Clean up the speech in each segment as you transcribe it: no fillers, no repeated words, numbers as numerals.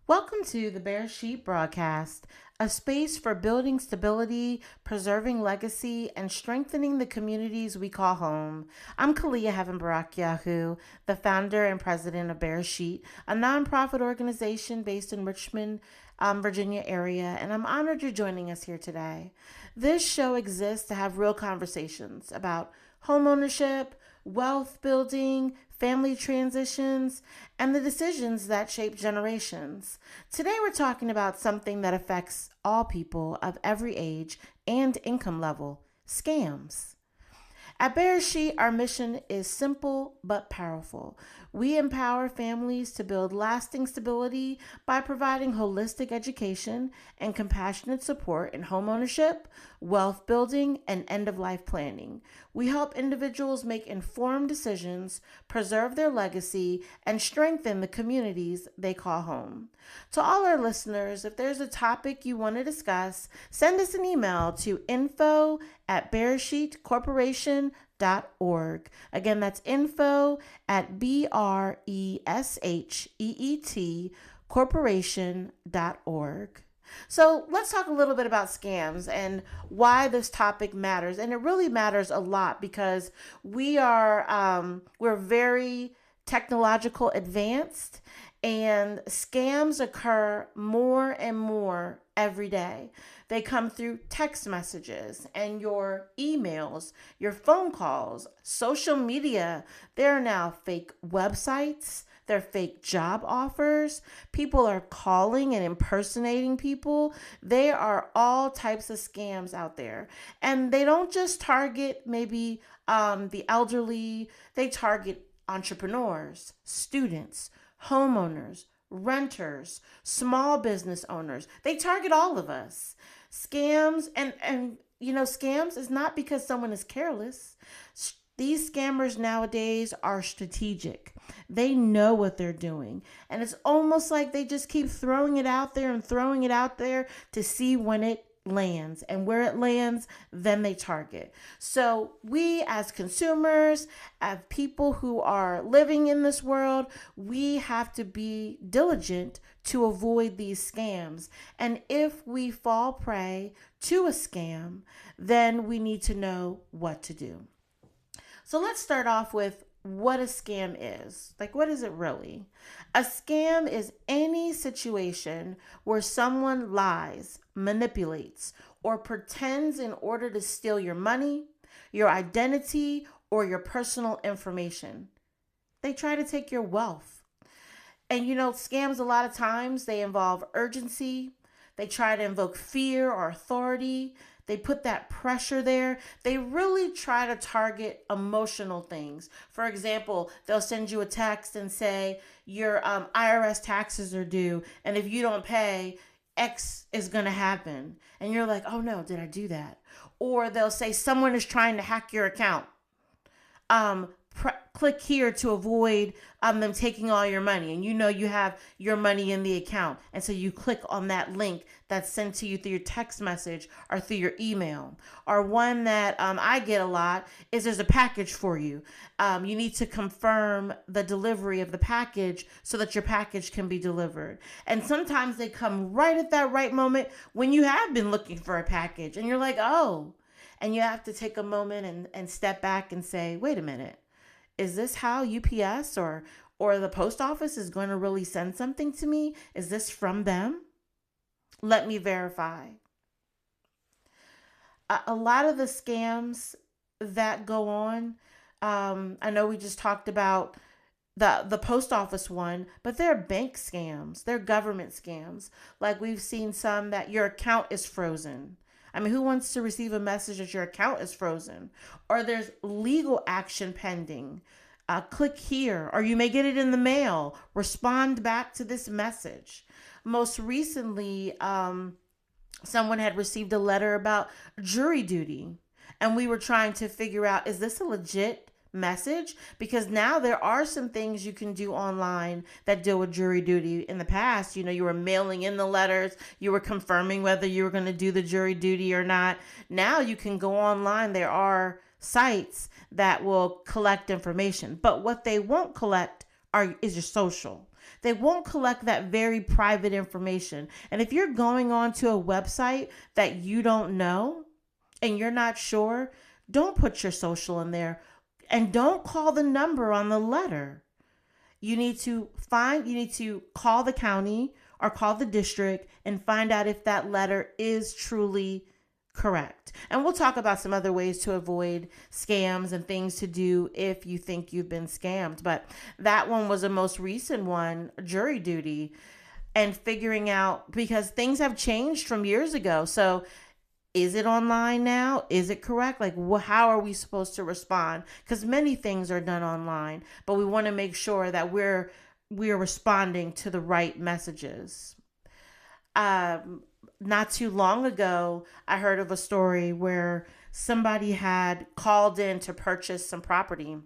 Welcome to the Bear Sheep broadcast, a space for building stability, preserving legacy, and strengthening the communities we call home. I'm Khaliyah Heaven Barakhyahu, the founder and president of Bear Sheep, a nonprofit organization based in Richmond, Virginia area, and I'm honored you're joining us here today. This show exists to have real conversations about homeownership, wealth building, family transitions, and the decisions that shape generations. Today, we're talking about something that affects all people of every age and income level: scams. At Bearasheet, our mission is simple but powerful. We empower families to build lasting stability by providing holistic education and compassionate support in homeownership, wealth building, and end-of-life planning. We help individuals make informed decisions, preserve their legacy, and strengthen the communities they call home. To all our listeners, if there's a topic you want to discuss, send us an email to info@bearsheetcorporation.org. Again, that's info@BRESHEET corporation.org. So let's talk a little bit about scams and why this topic matters. And it really matters a lot because we're very technological advanced, and scams occur more and more every day. They come through text messages and your emails, your phone calls, social media. There are now fake websites. They're fake job offers. People are calling and impersonating people. There are all types of scams out there. And they don't just target maybe the elderly. They target entrepreneurs, students, homeowners, renters, small business owners. They target all of us. Scams and scams is not because someone is careless. These scammers nowadays are strategic. They know what they're doing. And it's almost like they just keep throwing it out there and throwing it out there to see when it lands, and where it lands, then they target. So we as consumers, as people who are living in this world, we have to be diligent to avoid these scams. And if we fall prey to a scam, then we need to know what to do. So let's start off with what a scam is. Like, what is it really? A scam is any situation where someone lies, manipulates, or pretends in order to steal your money, your identity, or your personal information. They try to take your wealth. And scams a lot of times, they involve urgency. They try to invoke fear or authority. They put that pressure there. They really try to target emotional things. For example, they'll send you a text and say your IRS taxes are due, and if you don't pay, X is going to happen. And you're like, oh no, did I do that? Or they'll say someone is trying to hack your account. Click here to avoid them taking all your money, and you have your money in the account, and so you click on that link that's sent to you through your text message or through your email. Or one that I get a lot is there's a package for you. You need to confirm the delivery of the package so that your package can be delivered. And sometimes they come right at that right moment when you have been looking for a package, and you're like, oh, and you have to take a moment and step back and say, wait a minute. Is this how UPS or the post office is going to really send something to me? Is this from them? Let me verify. A lot of the scams that go on, I know we just talked about the post office one, but they're bank scams. They're government scams. Like, we've seen some that your account is frozen. I mean, who wants to receive a message that your account is frozen? Or there's legal action pending. Click here, or you may get it in the mail. Respond back to this message. Most recently, someone had received a letter about jury duty, and we were trying to figure out, is this a legit message? Because now there are some things you can do online that deal with jury duty. In the past, you were mailing in the letters, you were confirming whether you were going to do the jury duty or not. Now you can go online. There are sites that will collect information, but what they won't collect is your social. they won't collect that very private information. And if you're going on to a website that you don't know and you're not sure, don't put your social in there, and don't call the number on the letter. You need to call the county or call the district and find out if that letter is truly correct. And we'll talk about some other ways to avoid scams and things to do if you think you've been scammed. But that one was the most recent one, jury duty, and figuring out, because things have changed from years ago. So is it online now? Is it correct? Like, how are we supposed to respond? Because many things are done online, but we want to make sure that we're responding to the right messages. Not too long ago, I heard of a story where somebody had called in to purchase some property,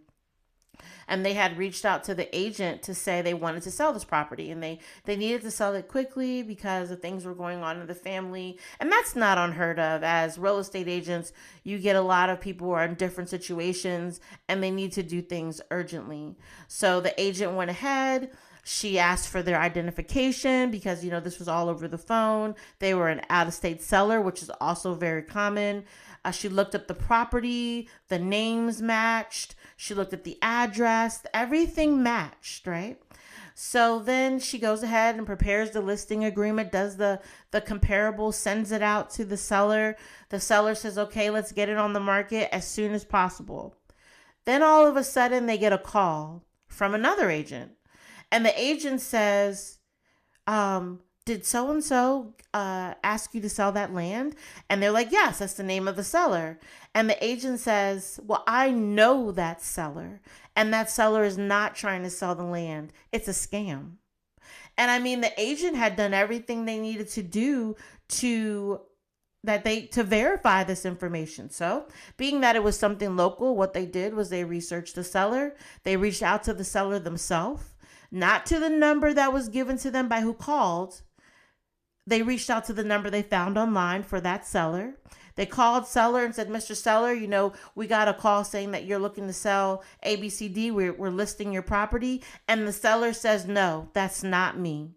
and they had reached out to the agent to say they wanted to sell this property, and they needed to sell it quickly because of things were going on in the family. And that's not unheard of. As real estate agents, you get a lot of people who are in different situations and they need to do things urgently. So the agent went ahead. She asked for their identification because, this was all over the phone. They were an out-of-state seller, which is also very common. She looked up the property, the names matched. She looked at the address, everything matched, right? So then she goes ahead and prepares the listing agreement, does the comparable, sends it out to the seller. The seller says, okay, let's get it on the market as soon as possible. Then all of a sudden they get a call from another agent. And the agent says, did so-and-so ask you to sell that land? And they're like, yes, that's the name of the seller. And the agent says, well, I know that seller. And that seller is not trying to sell the land. It's a scam. And I mean, the agent had done everything they needed to do to verify this information. So being that it was something local, what they did was they researched the seller. They reached out to the seller themselves. Not to the number that was given to them by who called. They reached out to the number they found online for that seller. They called seller and said, Mr. Seller, we got a call saying that you're looking to sell ABCD. We're listing your property. And the seller says, no, that's not me.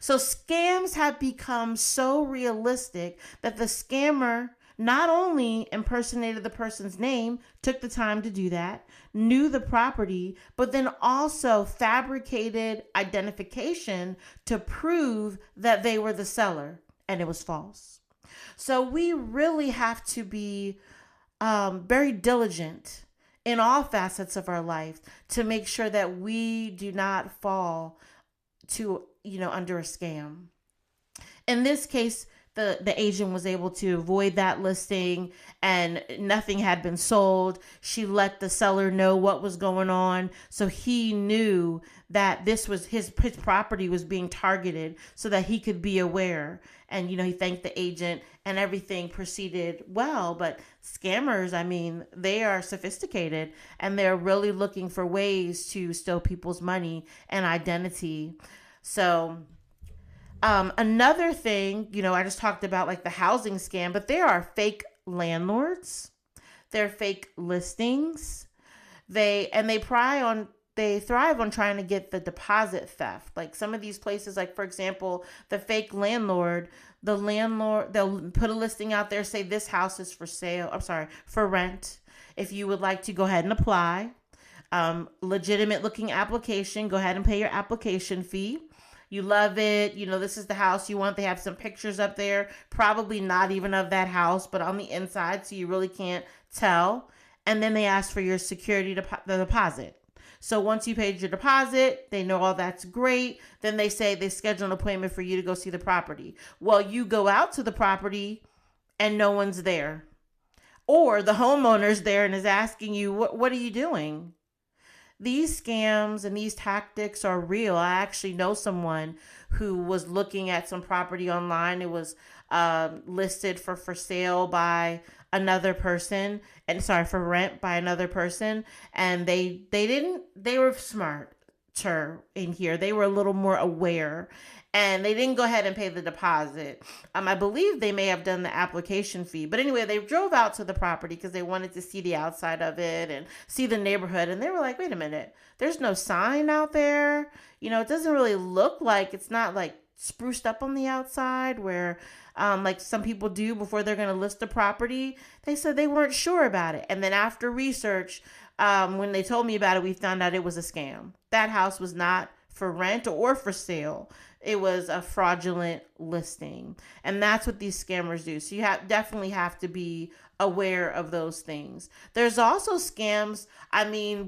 So scams have become so realistic that the scammer not only impersonated the person's name, took the time to do that, knew the property, but then also fabricated identification to prove that they were the seller, and it was false. So we really have to be very diligent in all facets of our life to make sure that we do not fall to, under a scam. In this case, the agent was able to avoid that listing and nothing had been sold. She let the seller know what was going on. So he knew that this was his property was being targeted so that he could be aware. And, he thanked the agent and everything proceeded well. But scammers, they are sophisticated and they're really looking for ways to steal people's money and identity. So another thing, I just talked about like the housing scam, but there are fake landlords. They're fake listings. They thrive on trying to get the deposit theft. Like some of these places, like for example, the fake landlord, they'll put a listing out there, say this house is for rent. If you would like to go ahead and apply, legitimate looking application, go ahead and pay your application fee. You love it. This is the house you want. They have some pictures up there, probably not even of that house, but on the inside, so you really can't tell. And then they ask for your security deposit. So once you paid your deposit, they know all that's great. Then they say they schedule an appointment for you to go see the property. Well, you go out to the property and no one's there. Or the homeowner's there and is asking you, what are you doing? These scams and these tactics are real. I actually know someone who was looking at some property online. It was listed for sale by another person, for rent by another person. And they were smart. in here. They were a little more aware, and they didn't go ahead and pay the deposit. I believe they may have done the application fee, but anyway, they drove out to the property because they wanted to see the outside of it and see the neighborhood. And they were like, wait a minute, there's no sign out there. It doesn't really look like, it's not like spruced up on the outside where like some people do before they're going to list the property. They said they weren't sure about it. And then after research, when they told me about it, we found out it was a scam. That house was not for rent or for sale. It was a fraudulent listing. And that's what these scammers do. So you definitely have to be aware of those things. There's also scams,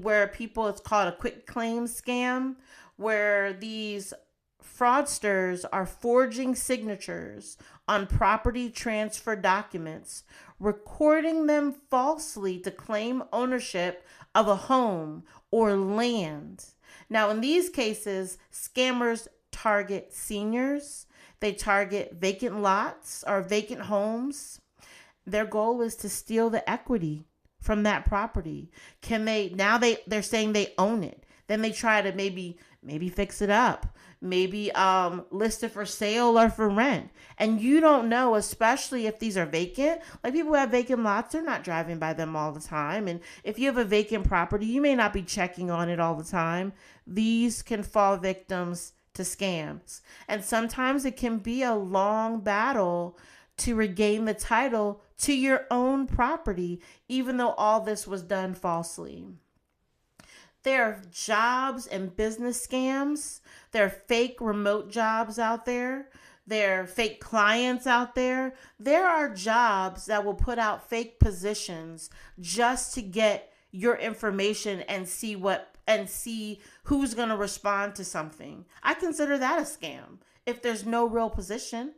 where it's called a quick claim scam, where these fraudsters are forging signatures on property transfer documents, recording them falsely to claim ownership of a home or land. Now, in these cases, scammers target seniors. They target vacant lots or vacant homes. Their goal is to steal the equity from that property. They're saying they own it. Then they try to maybe fix it up, maybe list it for sale or for rent. And you don't know, especially if these are vacant. Like people who have vacant lots, they're not driving by them all the time. And if you have a vacant property, you may not be checking on it all the time. These can fall victims to scams. And sometimes it can be a long battle to regain the title to your own property, even though all this was done falsely. There are jobs and business scams. There are fake remote jobs out there. There are fake clients out there. There are jobs that will put out fake positions just to get your information and see who's going to respond to something. I consider that a scam if there's no real position.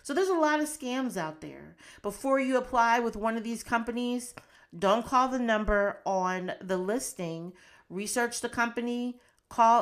So there's a lot of scams out there. Before you apply with one of these companies, don't call the number on the listing. Research the company,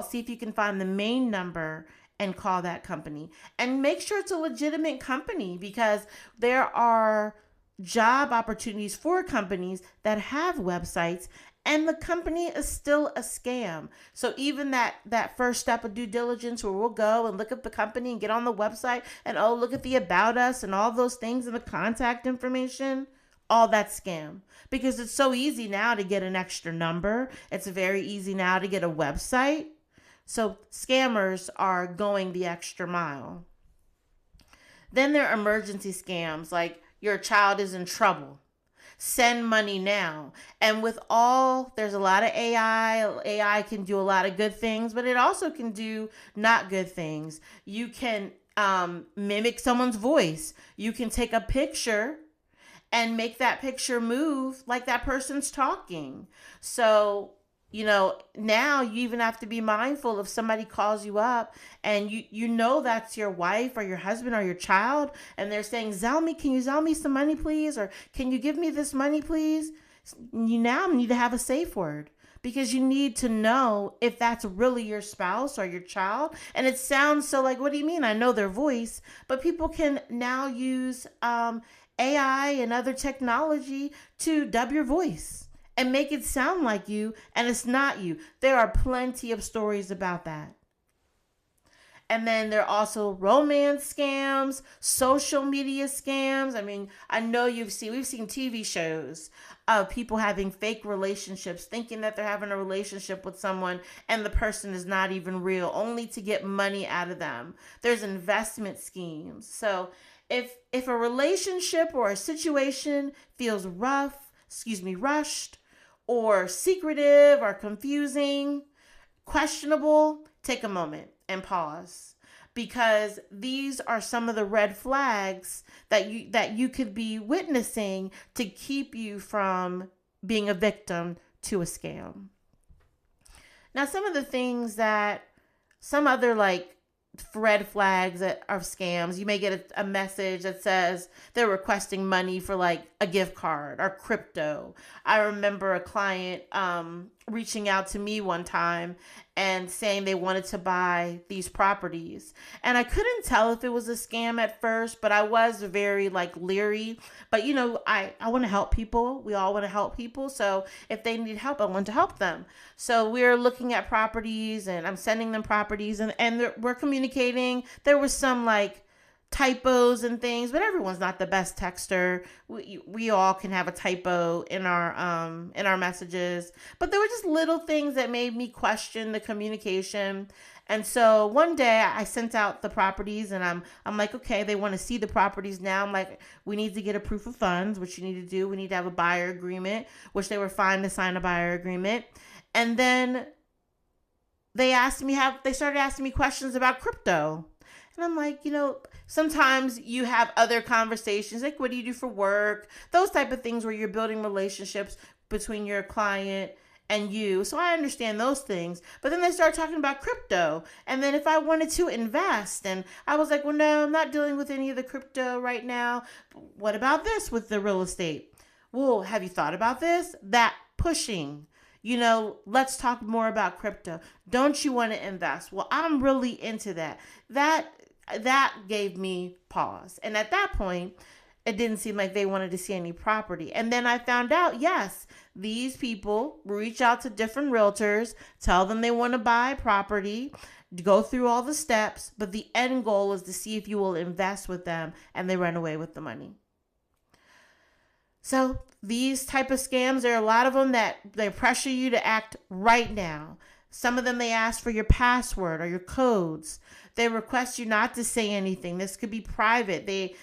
see if you can find the main number and call that company. And make sure it's a legitimate company, because there are job opportunities for companies that have websites and the company is still a scam. So even that first step of due diligence where we'll go and look at the company and get on the website and look at the about us and all those things and the contact information, all that scam. Because it's so easy now to get an extra number. It's very easy now to get a website. So scammers are going the extra mile. Then there are emergency scams, like your child is in trouble. Send money now. And there's a lot of AI. AI can do a lot of good things, but it also can do not good things. You can mimic someone's voice. You can take a picture and make that picture move like that person's talking. So, now you even have to be mindful if somebody calls you up and you know that's your wife or your husband or your child, and they're saying, can you Zelle me some money, please? Or can you give me this money, please? You now need to have a safe word, because you need to know if that's really your spouse or your child. And it sounds so like, what do you mean? I know their voice, but people can now use AI and other technology to dub your voice and make it sound like you, and it's not you. There are plenty of stories about that. And then there are also romance scams, social media scams. I know we've seen TV shows of people having fake relationships, thinking that they're having a relationship with someone and the person is not even real, only to get money out of them. There's investment schemes. So if a relationship or a situation feels rushed or secretive or confusing, questionable, take a moment and pause, because these are some of the red flags that you could be witnessing to keep you from being a victim to a scam. Now, some of the things some other red flags that are scams, you may get a message that says they're requesting money for a gift card or crypto. I remember a client reaching out to me one time and saying they wanted to buy these properties. And I couldn't tell if it was a scam at first, but I was very like leery. But I want to help people. We all want to help people. So if they need help, I want to help them. So we're looking at properties and I'm sending them properties and we're communicating. There was some like typos and things, but everyone's not the best texter. We all can have a typo in our messages, but there were just little things that made me question the communication. And so one day I sent out the properties and I'm like, okay, they want to see the properties now. I'm like, we need to get a proof of funds, which you need to do. We need to have a buyer agreement, which they were fine to sign a buyer agreement. And then they started asking me questions about crypto. And I'm like, sometimes you have other conversations, like what do you do for work? Those type of things where you're building relationships between your client and you. So I understand those things. But then they start talking about crypto. And then if I wanted to invest, and I was like, well, no, I'm not dealing with any of the crypto right now. What about this with the real estate? Well, have you thought about this? That pushing. Let's talk more about crypto. Don't you want to invest? Well, I'm really into that. That gave me pause. And at that point, it didn't seem like they wanted to see any property. And then I found out, yes, these people reach out to different realtors, tell them they want to buy property, go through all the steps, but the end goal is to see if you will invest with them, and they run away with the money. So these type of scams, there are a lot of them that they pressure you to act right now. Some of them, they ask for your password or your codes. They request you not to say anything. This could be private. They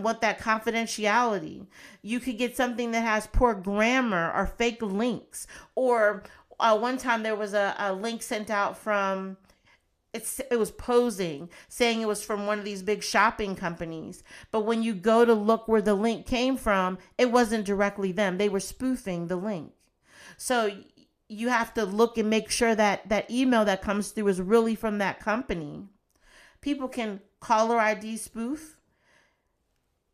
want that confidentiality. You could get something that has poor grammar or fake links. Or one time there was a link sent out from, it was posing, saying it was from one of these big shopping companies. But when you go to look where the link came from, it wasn't directly them. They were spoofing the link. So you have to look and make sure that that email that comes through is really from that company. People can caller ID spoof.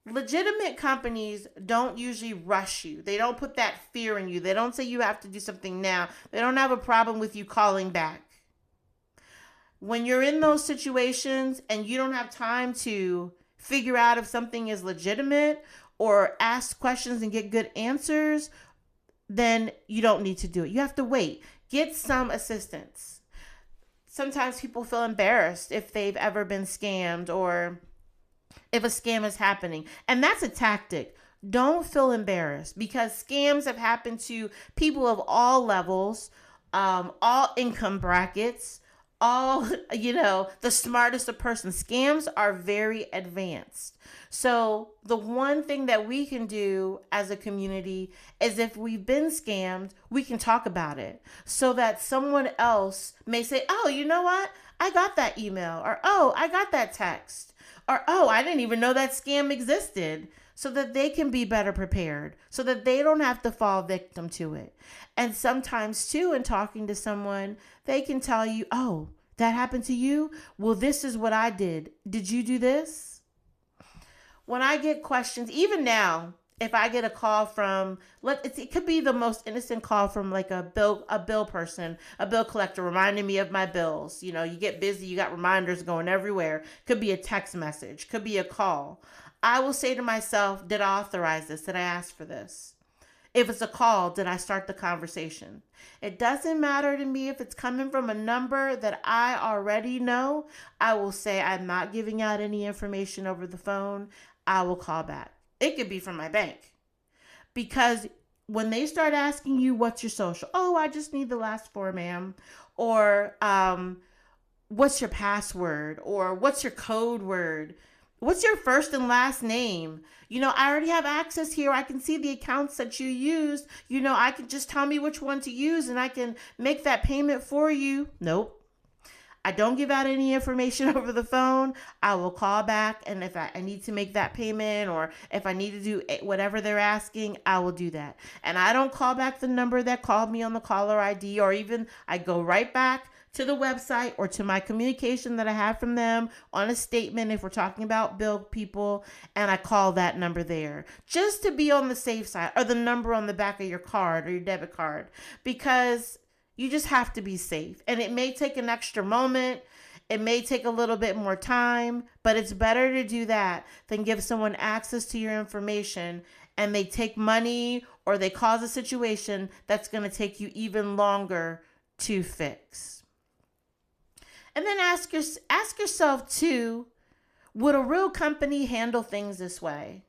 Legitimate companies don't usually rush you. They don't put that fear in you. They don't say you have to do something now. They don't have a problem with you calling back. When you're in those situations and you don't have time to figure out if something is legitimate or ask questions and get good answers, then you don't need to do it. You have to wait. Get some assistance. Sometimes people feel embarrassed if they've ever been scammed or if a scam is happening. And that's a tactic. Don't feel embarrassed, because scams have happened to people of all levels, all income brackets, all, the smartest of persons. Scams are very advanced. So the one thing that we can do as a community is, if we've been scammed, we can talk about it so that someone else may say, oh, you know what? I got that email, or, oh, I got that text, or, oh, I didn't even know that scam existed, so that they can be better prepared, so that they don't have to fall victim to it. And sometimes too, in talking to someone, they can tell you, oh, that happened to you? Well, this is what I did. Did you do this? When I get questions, even now, if I get a call from, it could be the most innocent call from like a bill person, a bill collector reminding me of my bills. You get busy, you got reminders going everywhere. Could be a text message, could be a call. I will say to myself, did I authorize this? Did I ask for this? If it's a call, did I start the conversation? It doesn't matter to me if it's coming from a number that I already know. I will say, I'm not giving out any information over the phone. I will call back. It could be from my bank. Because when they start asking you, what's your social? Oh, I just need the last four, ma'am. Or what's your password? Or what's your code word? What's your first and last name? I already have access here. I can see the accounts that you used. I can just tell me which one to use and I can make that payment for you. Nope. I don't give out any information over the phone. I will call back, and if I need to make that payment, or if I need to do whatever they're asking, I will do that. And I don't call back the number that called me on the caller ID, or even I go right back to the website or to my communication that I have from them on a statement if we're talking about bill people, and I call that number there just to be on the safe side, or the number on the back of your card or your debit card, because you just have to be safe. And it may take an extra moment. It may take a little bit more time, but it's better to do that than give someone access to your information and they take money or they cause a situation that's going to take you even longer to fix. And then ask yourself too, would a real company handle things this way?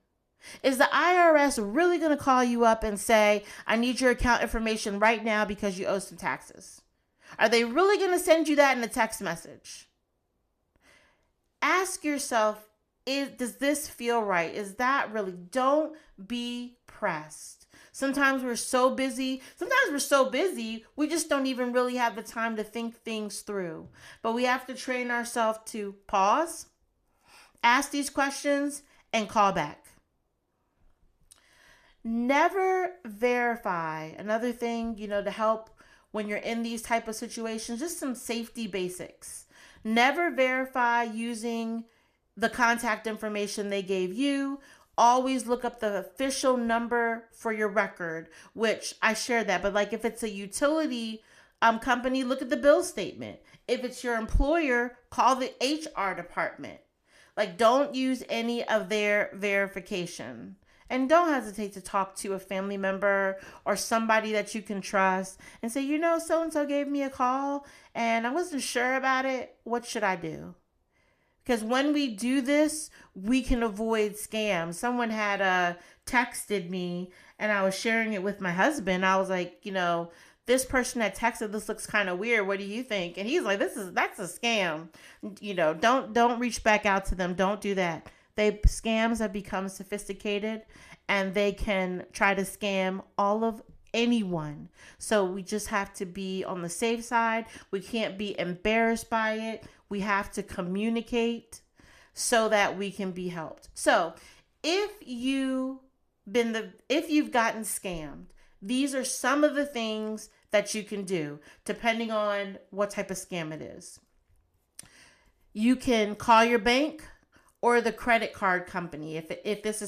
Is the IRS really going to call you up and say, I need your account information right now because you owe some taxes? Are they really going to send you that in a text message? Ask yourself, does this feel right? Is that really? Don't be pressed. Sometimes we're so busy, we just don't even really have the time to think things through. But we have to train ourselves to pause, ask these questions, and call back. Never verify. Another thing, to help when you're in these type of situations, just some safety basics. Never verify using the contact information they gave you. Always look up the official number for your record, which I share that. But like if it's a utility company, look at the bill statement. If it's your employer, call the HR department. Like, don't use any of their verification. And don't hesitate to talk to a family member or somebody that you can trust and say, so-and-so gave me a call and I wasn't sure about it. What should I do? Because when we do this, we can avoid scams. Someone had texted me and I was sharing it with my husband. I was like, this person that texted, this looks kind of weird. What do you think? And he's like, that's a scam. Don't reach back out to them. Don't do that. Scams have become sophisticated and they can try to scam all of anyone. So we just have to be on the safe side. We can't be embarrassed by it. We have to communicate so that we can be helped. So if you've gotten scammed, these are some of the things that you can do depending on what type of scam it is. You can call your bank or the credit card company. If this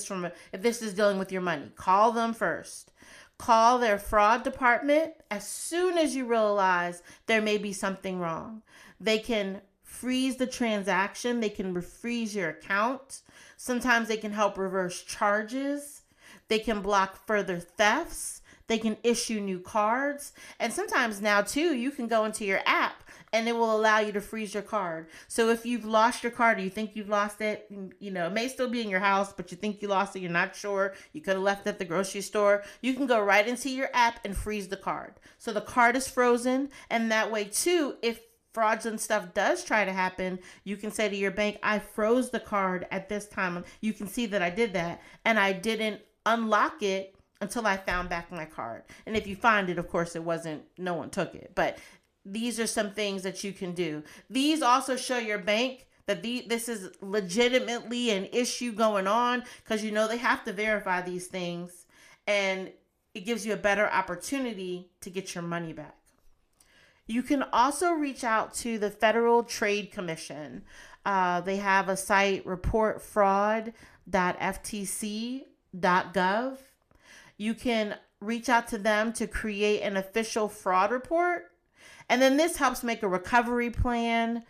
is dealing with your money, call them first. Call their fraud department as soon as you realize there may be something wrong. They can freeze the transaction. They can freeze your account. Sometimes they can help reverse charges. They can block further thefts. They can issue new cards. And sometimes now too, you can go into your app and it will allow you to freeze your card. So if you've lost your card or you think you've lost it, it may still be in your house, but you think you lost it, you're not sure, you could have left it at the grocery store, you can go right into your app and freeze the card. So the card is frozen, and that way too, if fraudulent stuff does try to happen, you can say to your bank, I froze the card at this time. You can see that I did that, and I didn't unlock it until I found back my card. And if you find it, of course, no one took it. But these are some things that you can do. These also show your bank that this is legitimately an issue going on, because they have to verify these things, and it gives you a better opportunity to get your money back. You can also reach out to the Federal Trade Commission. They have a site, report.ftc.gov. You can reach out to them to create an official fraud report. And then this helps make a recovery plan.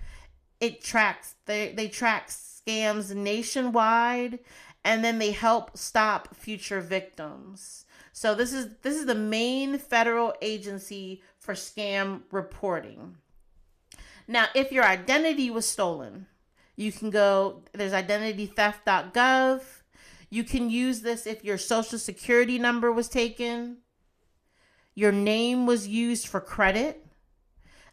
They track scams nationwide, and then they help stop future victims. So this is the main federal agency for scam reporting. Now, if your identity was stolen, you can go, there's identitytheft.gov. You can use this if your social security number was taken, your name was used for credit,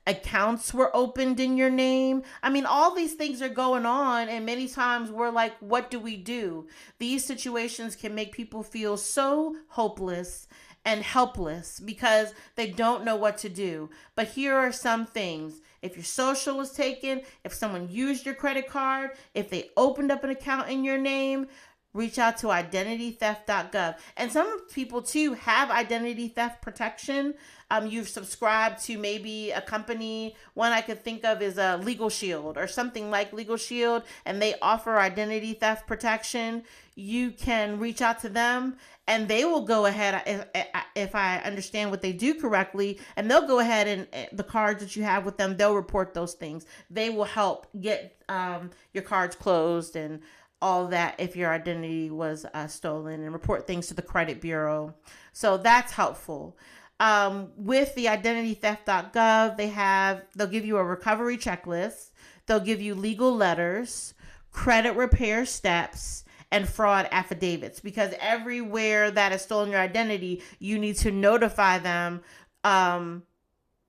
accounts were opened in your name. I mean, all these things are going on, and many times we're like, what do we do? These situations can make people feel so hopeless and helpless because they don't know what to do. But here are some things. If your social was taken, if someone used your credit card, if they opened up an account in your name, reach out to identitytheft.gov. And some people too have identity theft protection. You've subscribed to maybe a company. One I could think of is a Legal Shield or something like Legal Shield, and they offer identity theft protection. You can reach out to them and they will go ahead, if I understand what they do correctly, and they'll go ahead and the cards that you have with them, they'll report those things. They will help get your cards closed and all that if your identity was stolen, and report things to the credit bureau. So that's helpful. With the identitytheft.gov, they'll give you a recovery checklist. They'll give you legal letters, credit repair steps, and fraud affidavits, because everywhere that has stolen your identity, you need to notify them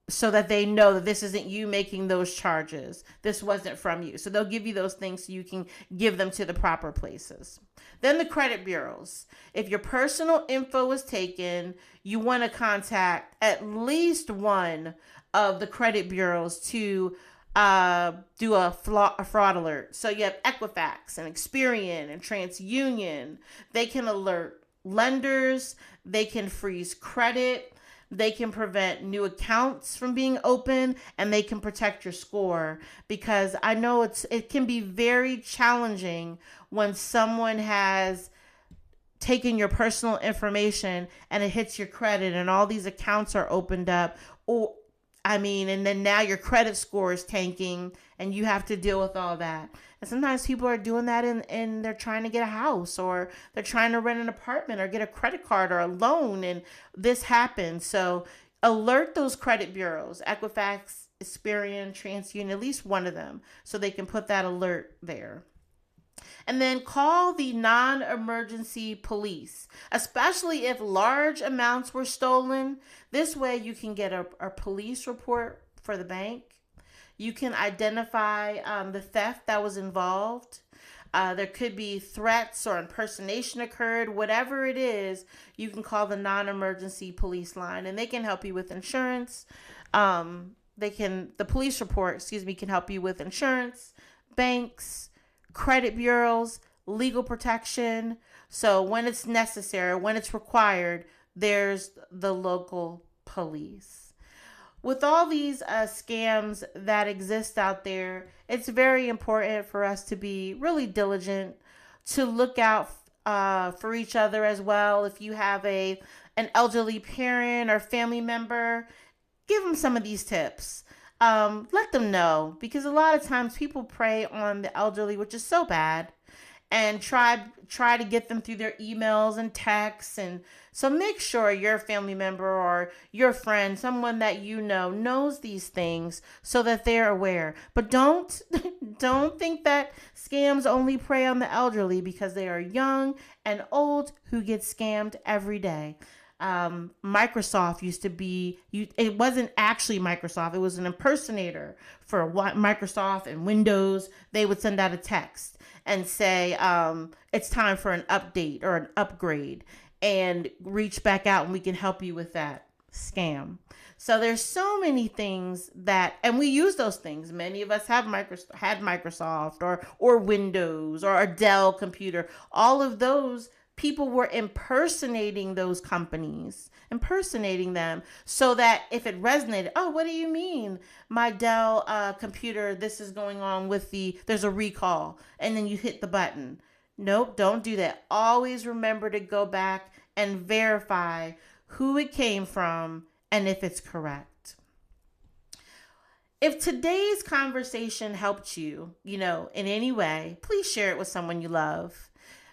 so that they know that this isn't you making those charges. This wasn't from you. So they'll give you those things so you can give them to the proper places. Then the credit bureaus. If your personal info is taken, you want to contact at least one of the credit bureaus to do a fraud alert. So you have Equifax and Experian and TransUnion. They can alert lenders. They can freeze credit. They can prevent new accounts from being open, and they can protect your score, because I know it can be very challenging when someone has taken your personal information and it hits your credit and all these accounts are opened up, and then now your credit score is tanking and you have to deal with all that. And sometimes people are doing that and they're trying to get a house, or they're trying to rent an apartment or get a credit card or a loan, and this happens. So alert those credit bureaus, Equifax, Experian, TransUnion, at least one of them, so they can put that alert there. And then call the non-emergency police, especially if large amounts were stolen. This way you can get a police report for the bank. You can identify the theft that was involved. There could be threats or impersonation occurred. Whatever it is, you can call the non-emergency police line, and they can help you with insurance. The police report, can help you with insurance, banks, credit bureaus, legal protection. So when it's necessary, when it's required, there's the local police. With all these scams that exist out there, it's very important for us to be really diligent, to look out for each other as well. If you have an elderly parent or family member, give them some of these tips. Let them know, because a lot of times people prey on the elderly, which is so bad, and try to get them through their emails and texts. And so make sure your family member or your friend, someone that you know, knows these things so that they're aware. But don't think that scams only prey on the elderly, because they are young and old who get scammed every day. Microsoft used to be, it wasn't actually Microsoft, it was an impersonator for Microsoft and Windows. They would send out a text and say, it's time for an update or an upgrade, and reach back out and we can help you with that scam. So there's so many things and we use those things. Many of us had Microsoft or Windows or a Dell computer. All of those people were impersonating those companies, impersonating them, so that if it resonated, oh, what do you mean? My Dell computer, this is going on with there's a recall, and then you hit the button. Nope, don't do that. Always remember to go back and verify who it came from and if it's correct. If today's conversation helped you, in any way, please share it with someone you love.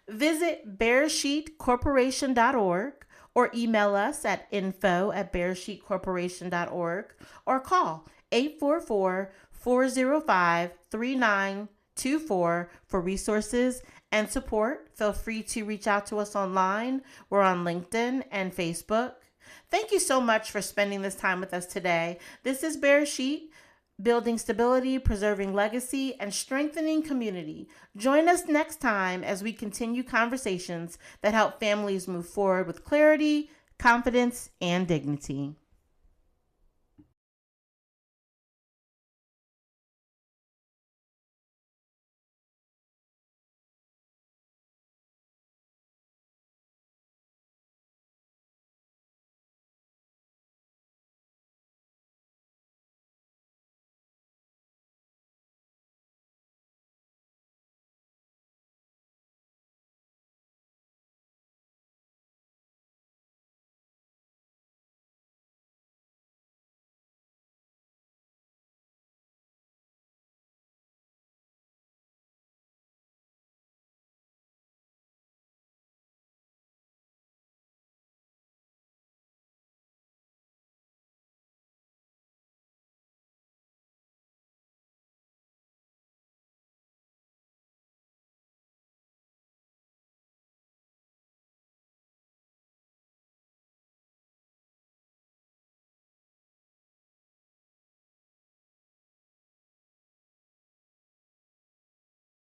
Visit bearsheetcorporation.org or email us at info@bearsheetcorporation.org or call 844-405-3924 for resources and support. Feel free to reach out to us online. We're on LinkedIn and Facebook. Thank you so much for spending this time with us today. This is Bear Sheet, building stability, preserving legacy, and strengthening community. Join us next time as we continue conversations that help families move forward with clarity, confidence, and dignity.